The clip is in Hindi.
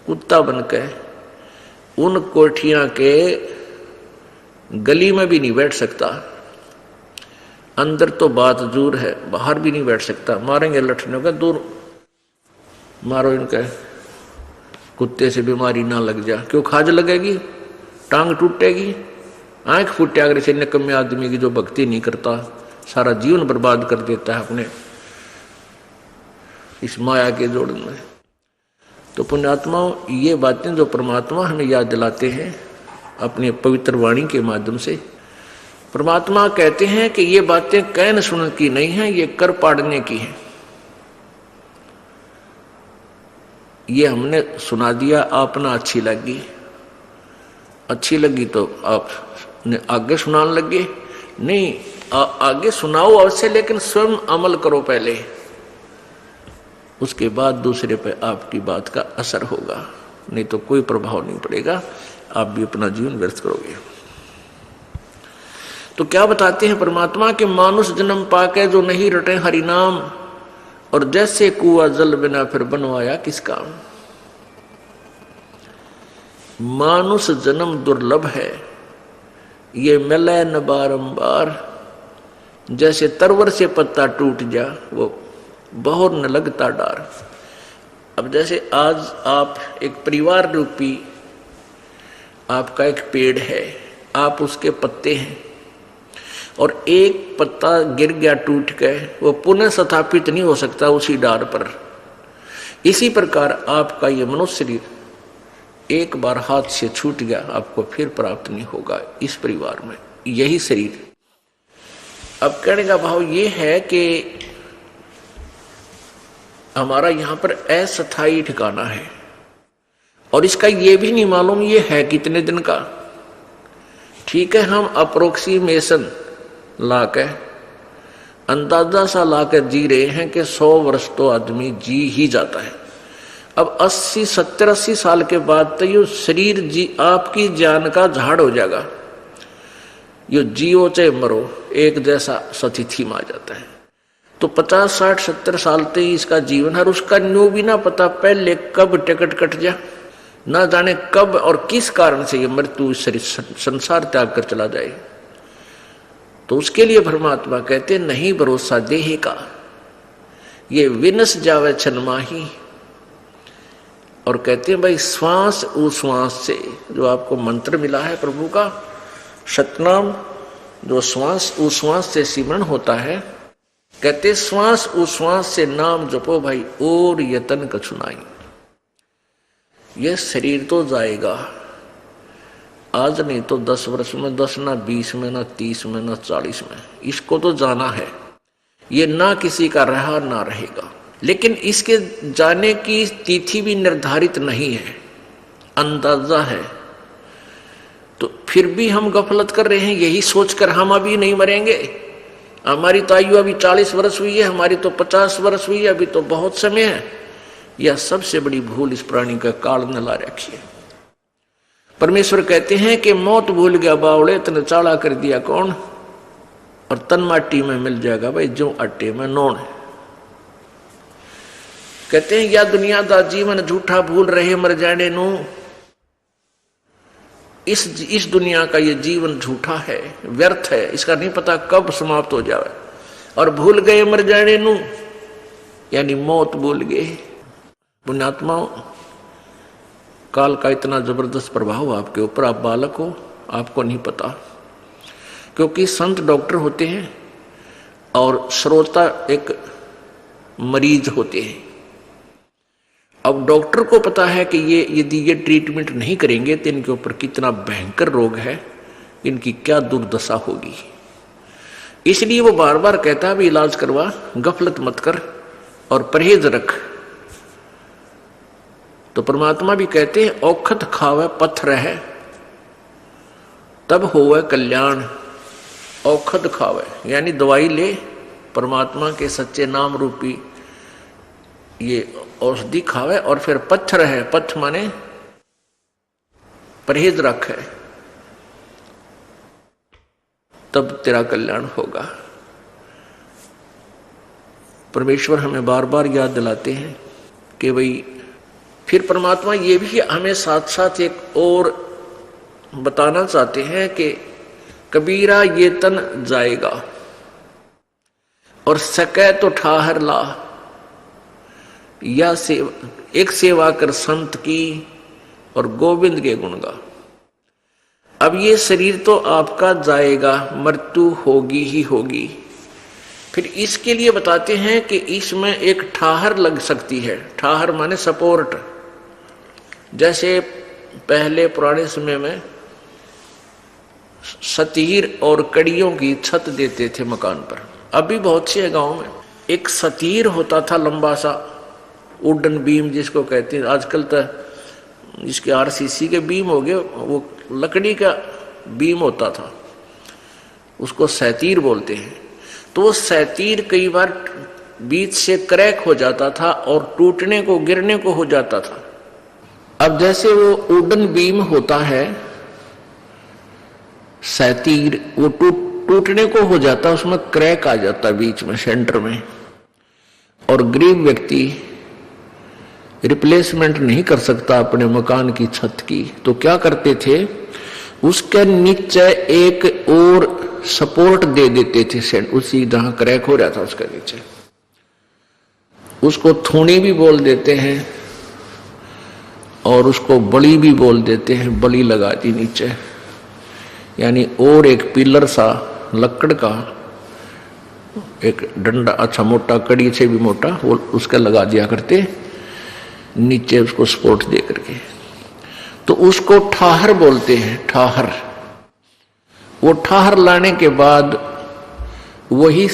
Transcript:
कुत्ता बनकर उन कोठियां के गली में भी नहीं बैठ सकता। अंदर तो बात दूर है, बाहर भी नहीं बैठ सकता। मारेंगे लठने का, दूर मारो इनका, कुत्ते से बीमारी ना लग जा। क्यों? खाज लगेगी, टांग टूटेगी, आंख फूटे। अगर इसे निकम्मे आदमी की जो भक्ति नहीं करता, सारा जीवन बर्बाद कर देता है अपने इस माया के जोड़न में। तो पुण्यात्माओं, ये बातें जो परमात्मा हमें याद दिलाते हैं अपनी पवित्र वाणी के माध्यम से, परमात्मा कहते हैं कि ये बातें कहन सुनन की नहीं है, ये कर पाड़ने की है। ये हमने सुना दिया, आपने अच्छी लगी तो आपने आगे सुनाने लगे। नहीं, आगे सुनाओ अवश्य, लेकिन स्वयं अमल करो पहले, उसके बाद दूसरे पे आपकी बात का असर होगा, नहीं तो कोई प्रभाव नहीं पड़ेगा, आप भी अपना जीवन व्यर्थ करोगे। तो क्या बताते हैं परमात्मा के मानुष जन्म पाके जो नहीं रटे हरि नाम, और जैसे कुआ जल बिना फिर बनवाया किस काम। मानुष जन्म दुर्लभ है, ये मिले न बारंबार। जैसे तरवर से पत्ता टूट जा, वो बहुत न लगता डार। अब जैसे आज आप एक परिवार रूपी आपका एक पेड़ है, आप उसके पत्ते हैं, और एक पत्ता गिर गया टूट के, वो पुनः स्थापित नहीं हो सकता उसी डार पर। इसी प्रकार आपका ये मनुष्य शरीर एक बार हाथ से छूट गया, आपको फिर प्राप्त नहीं होगा इस परिवार में यही शरीर। अब कहने का भाव ये है कि हमारा यहाँ पर अस्थायी ठिकाना है, और इसका ये भी नहीं मालूम ये है कितने दिन का। ठीक है, हम अप्रोक्सीमेशन लाकर अंदाजा सा लाकर जी रहे हैं कि 100 वर्ष तो आदमी जी ही जाता है। अब 70-80 साल के बाद तो ये शरीर जी आपकी जान का झाड़ हो जाएगा। ये जियो चाहे मरो, एक जैसा स्थिति में आ जाता है। तो 50, 60, 70 साल तक इसका जीवन है, और उसका न्यू भी ना पता पहले कब टिकट कट जा, ना जाने कब और किस कारण से ये मृत्यु इस संसार त्याग कर चला जाए। तो उसके लिए परमात्मा कहते नहीं भरोसा देह का, ये विनस जावे छनमाही। और कहते हैं भाई श्वास उश्वास से, जो आपको मंत्र मिला है प्रभु का सतनाम, जो श्वास उश्वास से सिमरण होता है, कहते श्वास उश्वास से नाम जपो भाई और यतन कछुनाई। ये शरीर तो जाएगा, आज नहीं तो 10 वर्ष में, 10 ना 20 में, ना 30 में, ना 40 में, इसको तो जाना है। ये ना किसी का रहा ना रहेगा, लेकिन इसके जाने की तिथि भी निर्धारित नहीं है, अंदाजा है। तो फिर भी हम गफलत कर रहे हैं, यही सोचकर हम अभी नहीं मरेंगे। हमारी तो आयु अभी 40 वर्ष हुई है, हमारी तो 50 वर्ष हुई है, अभी तो बहुत समय है। यह सबसे बड़ी भूल इस प्राणी का काल ने ला रखी है। परमेश्वर कहते हैं कि मौत भूल गया बावड़े, तन चाड़ा कर दिया कौन, और तन माटी में मिल जाएगा भाई जो आटे में नौन। कहते हैं या दुनिया दा जीवन झूठा भूल रहे मर जाने नू। इस दुनिया का ये जीवन झूठा है, व्यर्थ है, इसका नहीं पता कब समाप्त हो जाए। और भूल गए मर जाने नू, यानी मौत भूल गए। पुण्यात्माओं, काल का इतना जबरदस्त प्रभाव आपके ऊपर, आप बालक हो, आपको नहीं पता, क्योंकि संत डॉक्टर होते हैं और श्रोता एक मरीज होते हैं। अब डॉक्टर को पता है कि ये यदि ये ट्रीटमेंट नहीं करेंगे तो इनके ऊपर कितना भयंकर रोग है, इनकी क्या दुर्दशा होगी। इसलिए वो बार बार कहता है भी इलाज करवा, गफलत मत कर और परहेज रख। तो परमात्मा भी कहते हैं औखत खावे पत्थर है तब होवे कल्याण। औखत खावे यानी दवाई ले, परमात्मा के सच्चे नाम रूपी ये औषधि खावे, और फिर पत्थर है, पथ माने परहेज रख है, तब तेरा कल्याण होगा। परमेश्वर हमें बार बार याद दिलाते हैं कि भाई फिर परमात्मा ये भी हमें साथ साथ एक और बताना चाहते हैं कि कबीरा ये तन जाएगा और सके तो ठाहर ला, या एक सेवा कर संत की और गोविंद के गुण गा। अब ये शरीर तो आपका जाएगा, मृत्यु होगी ही होगी। फिर इसके लिए बताते हैं कि इसमें एक ठाहर लग सकती है। ठाहर माने सपोर्ट। जैसे पहले पुराने समय में सतीर और कड़ियों की छत देते थे मकान पर। अभी बहुत से गांव में एक सतीर होता था, लंबा सा वुडन बीम जिसको कहते हैं। आजकल तो इसके आरसीसी के बीम हो गए, वो लकड़ी का बीम होता था, उसको सैतीर बोलते हैं। तो वो सैतीर कई बार बीच से क्रैक हो जाता था और टूटने को, गिरने को हो जाता था। अब जैसे वो वुडन बीम होता है सैतीर, वो टूटने को हो जाता, उसमें क्रैक आ जाता बीच में, सेंटर में, और गरीब व्यक्ति रिप्लेसमेंट नहीं कर सकता अपने मकान की छत की। तो क्या करते थे, उसके नीचे एक और सपोर्ट दे देते थे, उसी जहां क्रैक हो रहा था उसके नीचे। उसको थूणी भी बोल देते हैं और उसको बड़ी भी बोल देते हैं। बड़ी लगा दी नीचे, यानी और एक पिलर सा लकड़ का एक डंडा, अच्छा मोटा, कड़ी से भी मोटा, वो उसका लगा दिया करते नीचे, उसको सपोर्ट दे करके। तो उसको ठाहर बोलते हैं, ठाहर। वो ठाहर लाने के बाद वही